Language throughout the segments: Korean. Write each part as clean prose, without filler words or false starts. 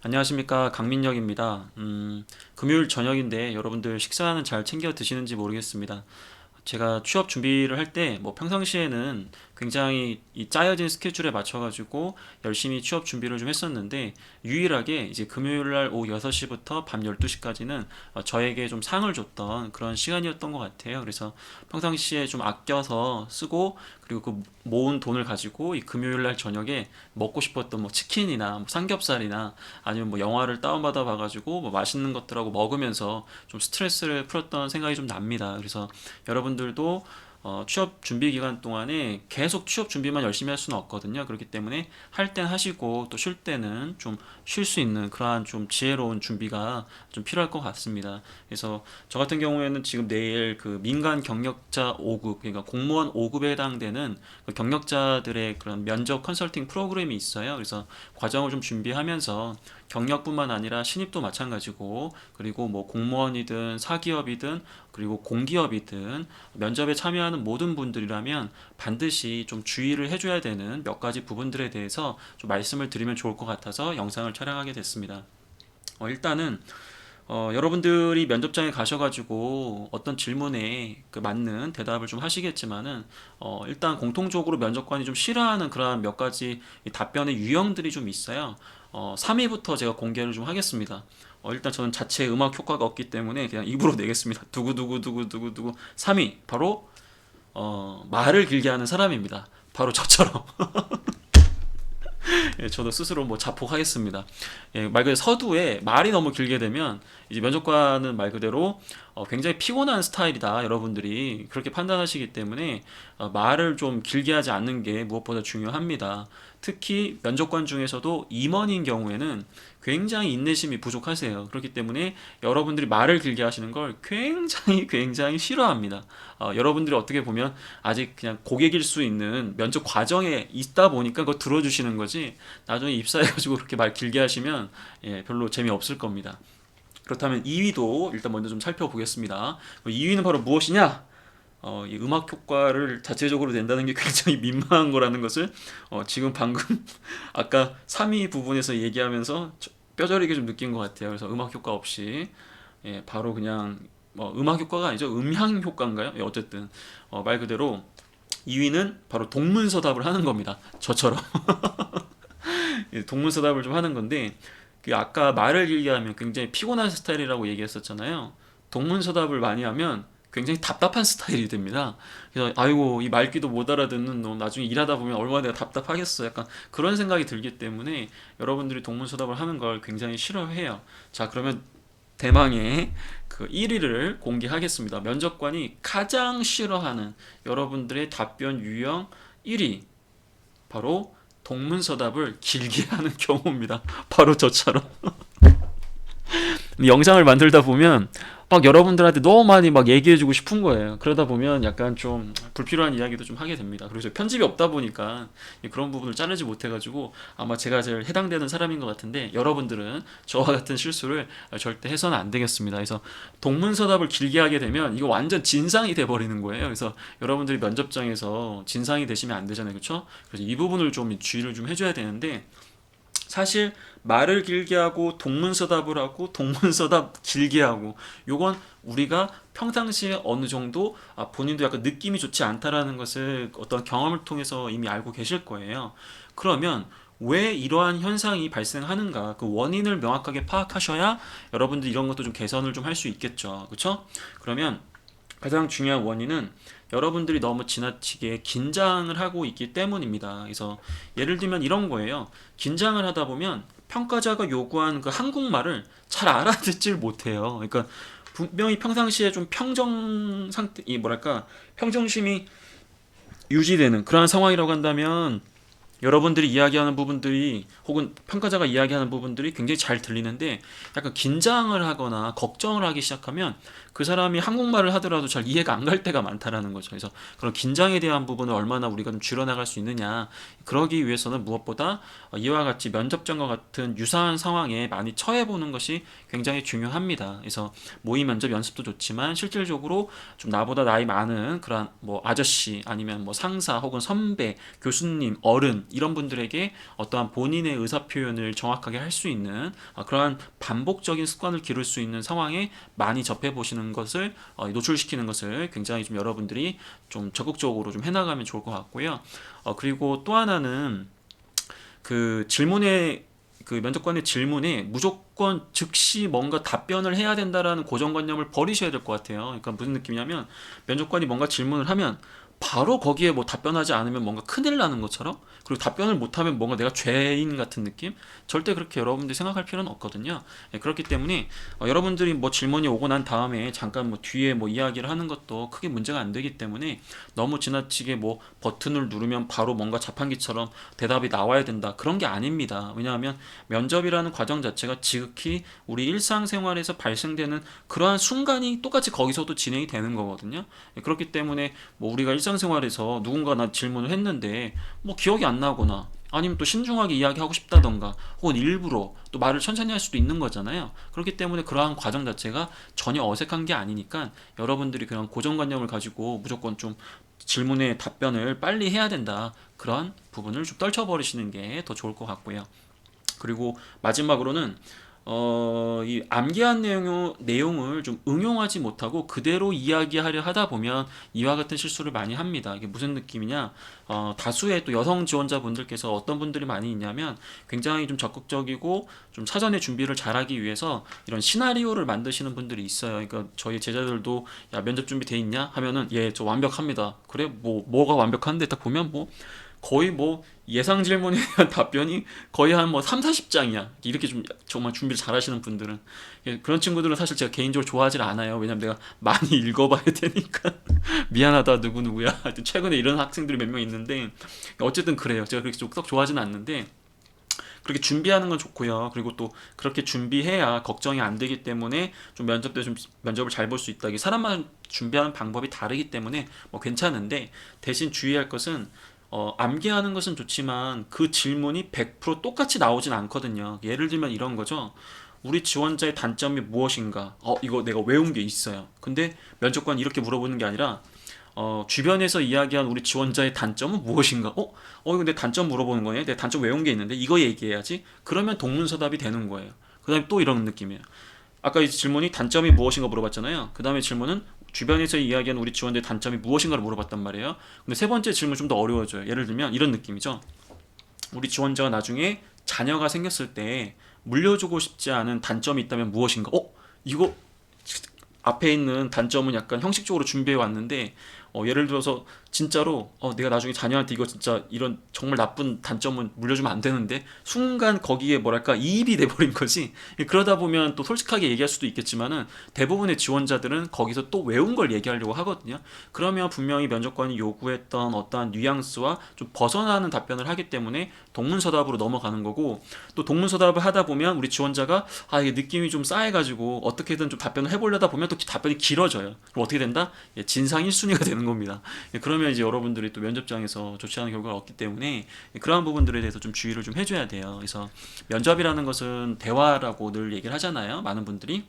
안녕하십니까, 강민혁입니다. 금요일 저녁인데 여러분들 식사는 잘 챙겨 드시는지 모르겠습니다. 제가 취업 준비를 할 때 뭐 평상시에는 굉장히 이 짜여진 스케줄에 맞춰가지고 열심히 취업 준비를 좀 했었는데, 유일하게 이제 금요일 날 오후 6시부터 밤 12시까지는 저에게 좀 상을 줬던 그런 시간이었던 것 같아요. 그래서 평상시에 좀 아껴서 쓰고, 그리고 그 모은 돈을 가지고 이 금요일 날 저녁에 먹고 싶었던 뭐 치킨이나 뭐 삼겹살이나 아니면 뭐 영화를 다운받아 봐가지고 뭐 맛있는 것들하고 먹으면서 좀 스트레스를 풀었던 생각이 좀 납니다. 그래서 여러분들도 취업 준비 기간 동안에 계속 취업 준비만 열심히 할 수는 없거든요. 그렇기 때문에 할 땐 하시고 또 쉴 때는 좀 쉴 수 있는 그러한 좀 지혜로운 준비가 좀 필요할 것 같습니다. 그래서 저 같은 경우에는 지금 내일 그 민간 경력자 5급, 그러니까 공무원 5급에 해당되는 그 경력자들의 그런 면접 컨설팅 프로그램이 있어요. 그래서 과정을 좀 준비하면서 경력뿐만 아니라 신입도 마찬가지고, 그리고 뭐 공무원이든 사기업이든 그리고 공기업이든 면접에 참여하는 모든 분들이라면 반드시 좀 주의를 해줘야 되는 몇 가지 부분들에 대해서 좀 말씀을 드리면 좋을 것 같아서 영상을 촬영하게 됐습니다. 일단은 여러분들이 면접장에 가셔가지고 어떤 질문에 그 맞는 대답을 좀 하시겠지만은, 일단 공통적으로 면접관이 좀 싫어하는 그러한 몇 가지 이 답변의 유형들이 좀 있어요. 3위부터 제가 공개를 좀 하겠습니다. 일단 저는 자체 음악 효과가 없기 때문에 그냥 입으로 내겠습니다. 두구두구두구두구두구. 3위 바로 말을 길게 하는 사람입니다. 바로 저처럼. 예, 저도 스스로 뭐 자폭하겠습니다. 예, 말 그대로 서두에 말이 너무 길게 되면 이제 면접관은 말 그대로 굉장히 피곤한 스타일이다. 여러분들이 그렇게 판단하시기 때문에 말을 좀 길게 하지 않는 게 무엇보다 중요합니다. 특히 면접관 중에서도 임원인 경우에는 굉장히 인내심이 부족하세요. 그렇기 때문에 여러분들이 말을 길게 하시는 걸 굉장히 싫어합니다. 여러분들이 어떻게 보면 아직 그냥 고객일 수 있는 면접 과정에 있다 보니까 그거 들어주시는 거지, 나중에 입사해가지고 그렇게 말 길게 하시면 예, 별로 재미없을 겁니다. 그렇다면 2위도 일단 먼저 좀 살펴보겠습니다. 2위는 바로 무엇이냐? 이 음악 효과를 자체적으로 낸다는 게 굉장히 민망한 거라는 것을 지금 방금 아까 3위 부분에서 얘기하면서 뼈저리게 좀 느낀 것 같아요. 그래서 음악 효과 없이 예, 바로 그냥 음악 효과가 아니죠. 음향 효과인가요? 예, 어쨌든 말 그대로 2위는 바로 동문서답을 하는 겁니다. 저처럼 예, 동문서답을 좀 하는 건데, 그 아까 말을 길게 하면 굉장히 피곤한 스타일이라고 얘기했었잖아요. 동문서답을 많이 하면 굉장히 답답한 스타일이 됩니다. 그래서 아이고 이 말귀도 못 알아듣는 놈 나중에 일하다 보면 얼마나 내가 답답하겠어, 약간 그런 생각이 들기 때문에 여러분들이 동문서답을 하는 걸 굉장히 싫어해요. 자, 그러면 대망의 그 1위를 공개하겠습니다. 면접관이 가장 싫어하는 여러분들의 답변 유형 1위, 바로 동문서답을 길게 하는 경우입니다. 바로 저처럼. 영상을 만들다 보면 막 여러분들한테 너무 많이 막 얘기해주고 싶은 거예요. 그러다 보면 약간 좀 불필요한 이야기도 좀 하게 됩니다. 그래서 편집이 없다 보니까 그런 부분을 자르지 못해가지고 아마 제가 제일 해당되는 사람인 것 같은데, 여러분들은 저와 같은 실수를 절대 해서는 안 되겠습니다. 그래서 동문서답을 길게 하게 되면 이거 완전 진상이 돼버리는 거예요. 그래서 여러분들이 면접장에서 진상이 되시면 안 되잖아요. 그렇죠? 그래서 이 부분을 좀 주의를 좀 해줘야 되는데, 사실 말을 길게 하고 동문서답을 하고 동문서답 길게 하고, 요건 우리가 평상시에 어느 정도 본인도 약간 느낌이 좋지 않다라는 것을 어떤 경험을 통해서 이미 알고 계실 거예요. 그러면 왜 이러한 현상이 발생하는가, 그 원인을 명확하게 파악하셔야 여러분들 이런 것도 좀 개선을 좀 할 수 있겠죠. 그렇죠? 그러면 가장 중요한 원인은 여러분들이 너무 지나치게 긴장을 하고 있기 때문입니다. 그래서 예를 들면 이런 거예요. 긴장을 하다 보면 평가자가 요구한 그 한국말을 잘 알아듣질 못해요. 그러니까 분명히 평상시에 좀 평정 상태, 이 뭐랄까, 평정심이 유지되는 그러한 상황이라고 한다면 여러분들이 이야기하는 부분들이 혹은 평가자가 이야기하는 부분들이 굉장히 잘 들리는데, 약간 긴장을 하거나 걱정을 하기 시작하면 그 사람이 한국말을 하더라도 잘 이해가 안 갈 때가 많다라는 거죠. 그래서 그런 긴장에 대한 부분을 얼마나 우리가 좀 줄여나갈 수 있느냐, 그러기 위해서는 무엇보다 이와 같이 면접장과 같은 유사한 상황에 많이 처해보는 것이 굉장히 중요합니다. 그래서 모의 면접 연습도 좋지만 실질적으로 좀 나보다 나이 많은 그런 뭐 아저씨 아니면 뭐 상사 혹은 선배, 교수님, 어른, 이런 분들에게 어떠한 본인의 의사 표현을 정확하게 할 수 있는 그러한 반복적인 습관을 기를 수 있는 상황에 많이 접해 보시는 것을 노출시키는 것을 굉장히 좀 여러분들이 좀 적극적으로 좀 해나가면 좋을 것 같고요. 그리고 또 하나는 그 질문에 그 면접관의 질문에 무조건 즉시 뭔가 답변을 해야 된다라는 고정관념을 버리셔야 될 것 같아요. 그러니까 무슨 느낌이냐면 면접관이 뭔가 질문을 하면 바로 거기에 뭐 답변하지 않으면 뭔가 큰일 나는 것처럼, 그리고 답변을 못하면 뭔가 내가 죄인 같은 느낌. 절대 그렇게 여러분들이 생각할 필요는 없거든요. 그렇기 때문에 여러분들이 뭐 질문이 오고 난 다음에 잠깐 뭐 뒤에 뭐 이야기를 하는 것도 크게 문제가 안 되기 때문에 너무 지나치게 뭐 버튼을 누르면 바로 뭔가 자판기처럼 대답이 나와야 된다, 그런 게 아닙니다. 왜냐하면 면접이라는 과정 자체가 지극히 우리 일상생활에서 발생되는 그러한 순간이 똑같이 거기서도 진행이 되는 거거든요. 그렇기 때문에 뭐 우리가 일상생활에서 누군가 나 질문을 했는데 뭐 기억이 안 나거나 아니면 또 신중하게 이야기하고 싶다던가 혹은 일부러 또 말을 천천히 할 수도 있는 거잖아요. 그렇기 때문에 그러한 과정 자체가 전혀 어색한 게 아니니까 여러분들이 그런 고정관념을 가지고 무조건 좀 질문에 답변을 빨리 해야 된다, 그런 부분을 좀 떨쳐버리시는 게 더 좋을 것 같고요. 그리고 마지막으로는 이 암기한 내용을 좀 응용하지 못하고 그대로 이야기하려 하다 보면 이와 같은 실수를 많이 합니다. 이게 무슨 느낌이냐? 다수의 또 여성 지원자분들께서 어떤 분들이 많이 있냐면 굉장히 좀 적극적이고 좀 사전에 준비를 잘하기 위해서 이런 시나리오를 만드시는 분들이 있어요. 그러니까 저희 제자들도 야 면접 준비 돼 있냐 하면은 예 저 완벽합니다. 그래 뭐가 완벽한데 딱 보면 뭐 거의 뭐 예상 질문에 대한 답변이 거의 한 뭐 3, 40장이야. 이렇게 좀 정말 준비를 잘 하시는 분들은. 그런 친구들은 사실 제가 개인적으로 좋아하지 않아요. 왜냐면 내가 많이 읽어봐야 되니까. 미안하다, 누구누구야. 하여튼 최근에 이런 학생들이 몇 명 있는데, 어쨌든 그래요. 제가 그렇게 썩 좋아하지는 않는데, 그렇게 준비하는 건 좋고요. 그리고 또 그렇게 준비해야 걱정이 안 되기 때문에 좀 면접 때 좀 면접을 잘 볼 수 있다. 이게 사람마다 준비하는 방법이 다르기 때문에 뭐 괜찮은데, 대신 주의할 것은 암기하는 것은 좋지만 그 질문이 100% 똑같이 나오진 않거든요. 예를 들면 이런 거죠. 우리 지원자의 단점이 무엇인가? 이거 내가 외운 게 있어요. 근데 면접관 이렇게 물어보는 게 아니라 주변에서 이야기한 우리 지원자의 단점은 무엇인가? 이거 내 단점 물어보는 거네? 내 단점 외운 게 있는데 이거 얘기해야지? 그러면 동문서답이 되는 거예요. 그 다음에 또 이런 느낌이에요. 아까 이 질문이 단점이 무엇인가 물어봤잖아요. 그 다음에 질문은 주변에서 이야기하는 우리 지원자의 단점이 무엇인가를 물어봤단 말이에요. 근데 세 번째 질문 좀 더 어려워져요. 예를 들면 이런 느낌이죠. 우리 지원자가 나중에 자녀가 생겼을 때 물려주고 싶지 않은 단점이 있다면 무엇인가? 이거 앞에 있는 단점은 약간 형식적으로 준비해 왔는데 예를 들어서 진짜로 내가 나중에 자녀한테 이거 진짜 이런 정말 나쁜 단점은 물려주면 안 되는데 순간 거기에 뭐랄까 이입이 돼버린 거지. 그러다 보면 또 솔직하게 얘기할 수도 있겠지만은 대부분의 지원자들은 거기서 또 외운 걸 얘기하려고 하거든요. 그러면 분명히 면접관이 요구했던 어떠한 뉘앙스와 좀 벗어나는 답변을 하기 때문에 동문서답으로 넘어가는 거고, 또 동문서답을 하다 보면 우리 지원자가 이게 느낌이 좀 싸해가지고 어떻게든 좀 답변을 해보려다 보면 또 답변이 길어져요. 그럼 어떻게 된다? 진상 1순위가 되는 겁니다. 그러면 이제 여러분들이 또 면접장에서 좋지 않은 결과를 얻기 때문에 그러한 부분들에 대해서 좀 주의를 좀 해줘야 돼요. 그래서 면접이라는 것은 대화라고 늘 얘기를 하잖아요. 많은 분들이.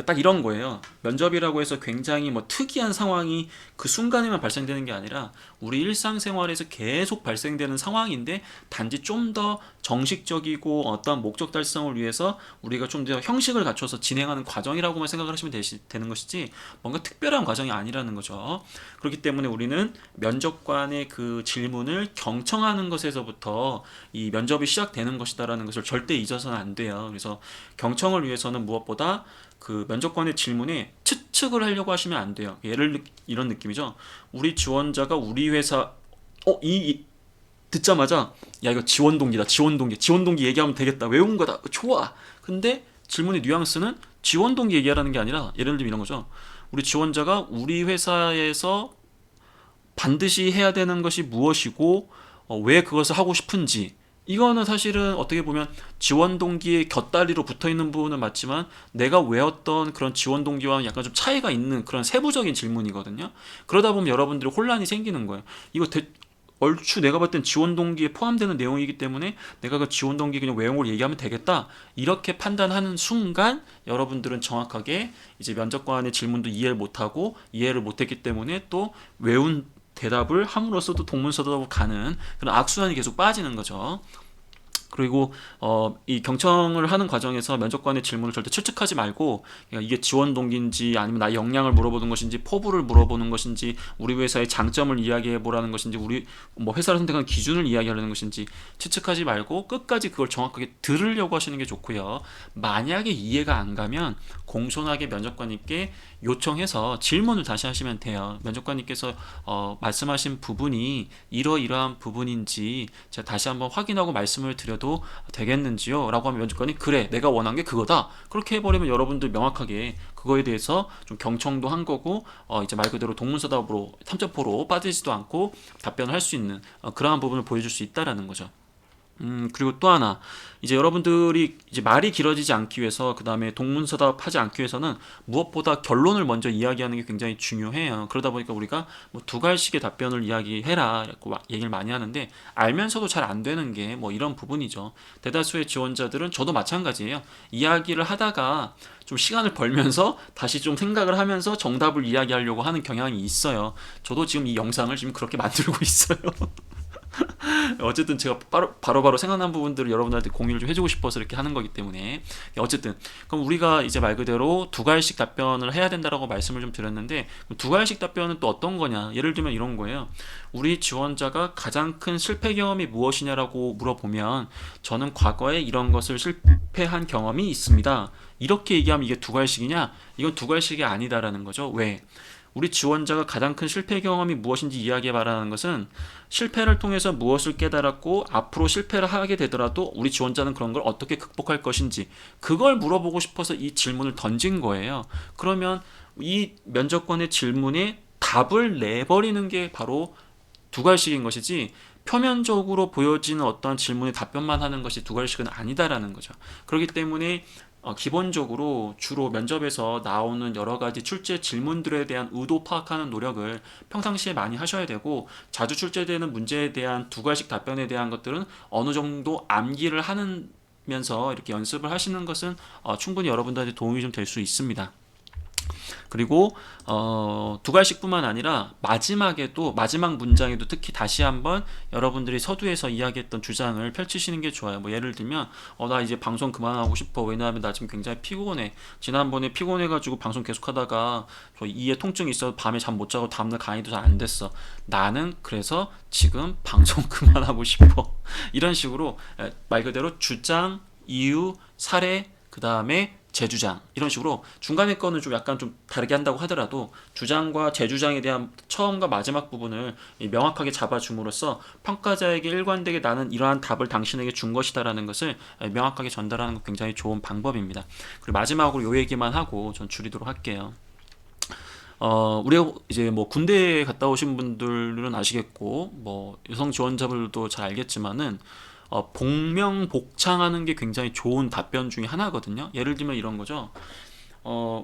딱 이런 거예요. 면접이라고 해서 굉장히 뭐 특이한 상황이 그 순간에만 발생되는 게 아니라 우리 일상생활에서 계속 발생되는 상황인데, 단지 좀 더 정식적이고 어떤 목적 달성을 위해서 우리가 좀 더 형식을 갖춰서 진행하는 과정이라고만 생각을 하시면 되는 것이지 뭔가 특별한 과정이 아니라는 거죠. 그렇기 때문에 우리는 면접관의 그 질문을 경청하는 것에서부터 이 면접이 시작되는 것이다라는 것을 절대 잊어서는 안 돼요. 그래서 경청을 위해서는 무엇보다 그 면접관의 질문에 추측을 하려고 하시면 안 돼요. 이런 느낌이죠. 우리 지원자가 우리 회사 듣자마자 야 이거 지원 동기 얘기하면 되겠다, 외운 거다, 좋아. 근데 질문의 뉘앙스는 지원 동기 얘기하라는 게 아니라 예를 들면 이런 거죠. 우리 지원자가 우리 회사에서 반드시 해야 되는 것이 무엇이고 왜 그것을 하고 싶은지. 이거는 사실은 어떻게 보면 지원 동기의 곁다리로 붙어 있는 부분은 맞지만 내가 외웠던 그런 지원 동기와 약간 좀 차이가 있는 그런 세부적인 질문이거든요. 그러다 보면 여러분들이 혼란이 생기는 거예요. 이거 얼추 내가 봤을 땐 지원 동기에 포함되는 내용이기 때문에 내가 그 지원 동기 그냥 외운 걸 얘기하면 되겠다, 이렇게 판단하는 순간 여러분들은 정확하게 이제 면접관의 질문도 이해를 못하고 이해를 못했기 때문에 또 외운 대답을 함으로써도 동문서답으로 가는 그런 악순환이 계속 빠지는 거죠. 그리고 이 경청을 하는 과정에서 면접관의 질문을 절대 추측하지 말고, 그러니까 이게 지원 동기인지 아니면 나의 역량을 물어보는 것인지 포부를 물어보는 것인지 우리 회사의 장점을 이야기해 보라는 것인지 우리 뭐 회사를 선택한 기준을 이야기하려는 것인지 추측하지 말고 끝까지 그걸 정확하게 들으려고 하시는 게 좋고요. 만약에 이해가 안 가면 공손하게 면접관님께 요청해서 질문을 다시 하시면 돼요. 면접관님께서 말씀하신 부분이 이러이러한 부분인지 제가 다시 한번 확인하고 말씀을 드려도 되겠는지요? 라고 하면 면접관이 그래, 내가 원한 게 그거다. 그렇게 해버리면 여러분들 명확하게 그거에 대해서 좀 경청도 한 거고, 이제 말 그대로 동문서답으로 탐정포로 빠지지도 않고 답변을 할 수 있는 그러한 부분을 보여줄 수 있다라는 거죠. 그리고 또 하나, 이제 여러분들이 이제 말이 길어지지 않기 위해서, 그 다음에 동문서답 하지 않기 위해서는 무엇보다 결론을 먼저 이야기하는 게 굉장히 중요해요. 그러다 보니까 우리가 뭐 두 갈식의 답변을 이야기해라 라고 얘기를 많이 하는데, 알면서도 잘 안 되는 게 뭐 이런 부분이죠. 대다수의 지원자들은, 저도 마찬가지예요. 이야기를 하다가 좀 시간을 벌면서 다시 좀 생각을 하면서 정답을 이야기하려고 하는 경향이 있어요. 저도 지금 이 영상을 지금 그렇게 만들고 있어요. 어쨌든 제가 바로바로 생각난 부분들을 여러분들한테 공유를 좀 해주고 싶어서 이렇게 하는 거기 때문에, 어쨌든 그럼 우리가 이제 말 그대로 두 가지씩 답변을 해야 된다라고 말씀을 좀 드렸는데, 두 가지씩 답변은 또 어떤 거냐? 예를 들면 이런 거예요. 우리 지원자가 가장 큰 실패 경험이 무엇이냐라고 물어보면, 저는 과거에 이런 것을 실패한 경험이 있습니다. 이렇게 얘기하면 이게 두 가지씩이냐? 이건 두 가지씩이 아니다라는 거죠. 왜? 우리 지원자가 가장 큰 실패 경험이 무엇인지 이야기해 말하는 것은, 실패를 통해서 무엇을 깨달았고 앞으로 실패를 하게 되더라도 우리 지원자는 그런 걸 어떻게 극복할 것인지, 그걸 물어보고 싶어서 이 질문을 던진 거예요. 그러면 이 면접관의 질문에 답을 내버리는 게 바로 두 갈식인 것이지, 표면적으로 보여지는 어떤 질문에 답변만 하는 것이 두 갈식은 아니다라는 거죠. 그렇기 때문에 기본적으로 주로 면접에서 나오는 여러 가지 출제 질문들에 대한 의도 파악하는 노력을 평상시에 많이 하셔야 되고, 자주 출제되는 문제에 대한 두 가지 답변에 대한 것들은 어느 정도 암기를 하면서 이렇게 연습을 하시는 것은 충분히 여러분들한테 도움이 좀 될 수 있습니다. 그리고 두 갈씩뿐만 아니라 마지막에도, 마지막 문장에도 특히 다시 한번 여러분들이 서두에서 이야기했던 주장을 펼치시는 게 좋아요. 뭐 예를 들면 나 이제 방송 그만하고 싶어. 왜냐하면 나 지금 굉장히 피곤해. 지난번에 피곤해가지고 방송 계속하다가 저 이에 통증이 있어 밤에 잠 못 자고 다음날 강의도 잘 안 됐어. 나는 그래서 지금 방송 그만하고 싶어. 이런 식으로 말 그대로 주장, 이유, 사례, 그 다음에 재주장, 이런 식으로 중간에 거는 좀 약간 좀 다르게 한다고 하더라도 주장과 재주장에 대한 처음과 마지막 부분을 명확하게 잡아줌으로써 평가자에게 일관되게 나는 이러한 답을 당신에게 준 것이다라는 것을 명확하게 전달하는 것 굉장히 좋은 방법입니다. 그리고 마지막으로 요 얘기만 하고 전 줄이도록 할게요. 우리가 이제 뭐 군대에 갔다 오신 분들은 아시겠고, 뭐 여성 지원자분들도 잘 알겠지만은 복명복창하는 게 굉장히 좋은 답변 중에 하나거든요. 예를 들면 이런 거죠.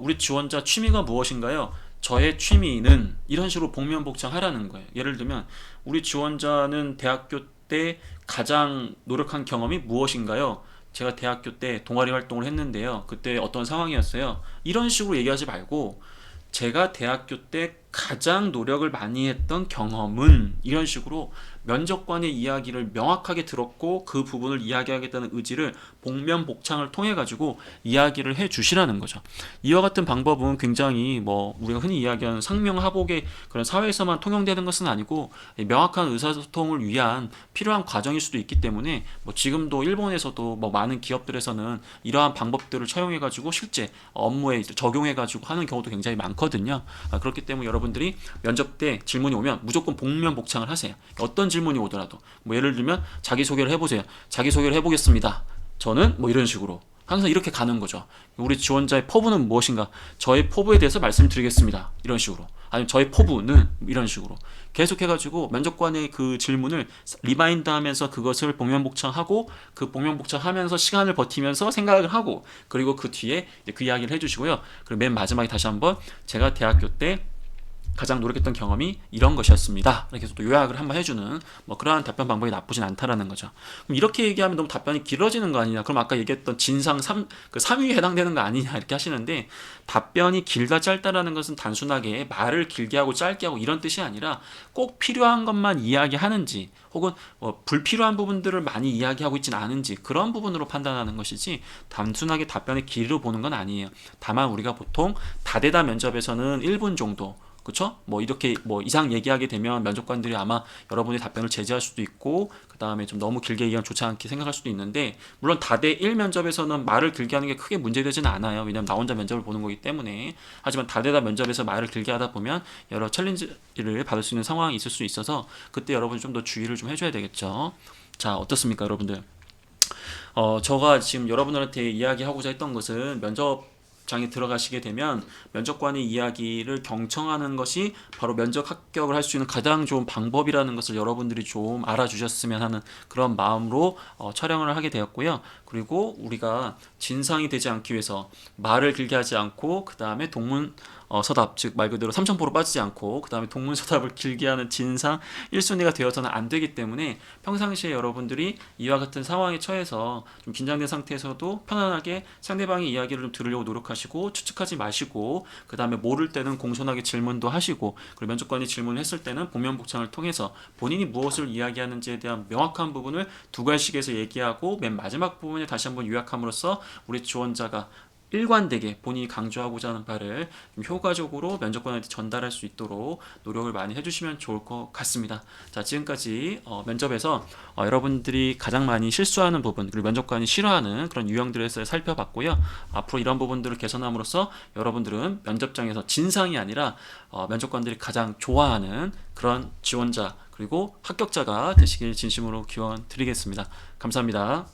우리 지원자 취미가 무엇인가요? 저의 취미는, 이런 식으로 복명복창하라는 거예요. 예를 들면 우리 지원자는 대학교 때 가장 노력한 경험이 무엇인가요? 제가 대학교 때 동아리 활동을 했는데요. 그때 어떤 상황이었어요? 이런 식으로 얘기하지 말고, 제가 대학교 때 가장 노력을 많이 했던 경험은, 이런 식으로 면접관의 이야기를 명확하게 들었고 그 부분을 이야기하겠다는 의지를 복면복창을 통해 가지고 이야기를 해 주시라는 거죠. 이와 같은 방법은 굉장히 뭐 우리가 흔히 이야기하는 상명하복의 그런 사회에서만 통용되는 것은 아니고, 명확한 의사소통을 위한 필요한 과정일 수도 있기 때문에, 뭐 지금도 일본에서도 뭐 많은 기업들에서는 이러한 방법들을 차용해 가지고 실제 업무에 적용해 가지고 하는 경우도 굉장히 많거든요. 그렇기 때문에 여러분들이 면접 때 질문이 오면 무조건 복면복창을 하세요. 어떤 질문이 오더라도, 뭐 예를 들면 자기소개를 해보세요. 자기소개를 해보겠습니다. 저는 뭐 이런 식으로 항상 이렇게 가는 거죠. 우리 지원자의 포부는 무엇인가? 저의 포부에 대해서 말씀드리겠습니다. 이런 식으로. 아니면 저의 포부는 이런 식으로 계속해가지고 면접관의 그 질문을 리마인드 하면서 그것을 복면복창하고, 그 복면복창하면서 시간을 버티면서 생각을 하고, 그리고 그 뒤에 그 이야기를 해주시고요. 그리고 맨 마지막에 다시 한번 제가 대학교 때 가장 노력했던 경험이 이런 것이었습니다. 이렇게 해서 또 요약을 한번 해주는 뭐 그러한 답변 방법이 나쁘진 않다라는 거죠. 그럼 이렇게 얘기하면 너무 답변이 길어지는 거 아니냐? 그럼 아까 얘기했던 진상 3위에 해당되는 거 아니냐? 이렇게 하시는데 답변이 길다 짧다라는 것은 단순하게 말을 길게 하고 짧게 하고 이런 뜻이 아니라 꼭 필요한 것만 이야기하는지 혹은 불필요한 부분들을 많이 이야기하고 있지는 않은지 그런 부분으로 판단하는 것이지 단순하게 답변의 길이로 보는 건 아니에요. 다만 우리가 보통 다대다 면접에서는 1분 정도 그쵸? 뭐 이렇게 뭐 이상 얘기하게 되면 면접관들이 아마 여러분의 답변을 제지할 수도 있고 그 다음에 좀 너무 길게 얘기하면 좋지 않게 생각할 수도 있는데 물론 다대 1 면접에서는 말을 길게 하는 게 크게 문제되지는 않아요. 왜냐면 나 혼자 면접을 보는 거기 때문에. 하지만 다대다 면접에서 말을 길게 하다 보면 여러 챌린지를 받을 수 있는 상황이 있을 수 있어서 그때 여러분이 좀 더 주의를 좀 해줘야 되겠죠. 자, 어떻습니까, 여러분들? 저가 지금 여러분들한테 이야기하고자 했던 것은 면접장에 들어가시게 되면 면접관의 이야기를 경청하는 것이 바로 면접 합격을 할 수 있는 가장 좋은 방법이라는 것을 여러분들이 좀 알아주셨으면 하는 그런 마음으로 촬영을 하게 되었고요. 그리고 우리가 진상이 되지 않기 위해서 말을 길게 하지 않고 그 다음에 동문 서답 즉 말 그대로 삼천포로 빠지지 않고 그 다음에 동문서답을 길게 하는 진상 1순위가 되어서는 안 되기 때문에 평상시에 여러분들이 이와 같은 상황에 처해서 좀 긴장된 상태에서도 편안하게 상대방의 이야기를 좀 들으려고 노력하시고 추측하지 마시고 그 다음에 모를 때는 공손하게 질문도 하시고 그리고 면접관이 질문을 했을 때는 복면복창을 통해서 본인이 무엇을 이야기하는지에 대한 명확한 부분을 두 갈씩에서 얘기하고 맨 마지막 부분에 다시 한번 요약함으로써 우리 지원자가 일관되게 본인이 강조하고자 하는 바를 좀 효과적으로 면접관한테 전달할 수 있도록 노력을 많이 해주시면 좋을 것 같습니다. 자, 지금까지 면접에서 여러분들이 가장 많이 실수하는 부분 그리고 면접관이 싫어하는 그런 유형들에 대해서 살펴봤고요. 앞으로 이런 부분들을 개선함으로써 여러분들은 면접장에서 진상이 아니라 면접관들이 가장 좋아하는 그런 지원자 그리고 합격자가 되시길 진심으로 기원 드리겠습니다. 감사합니다.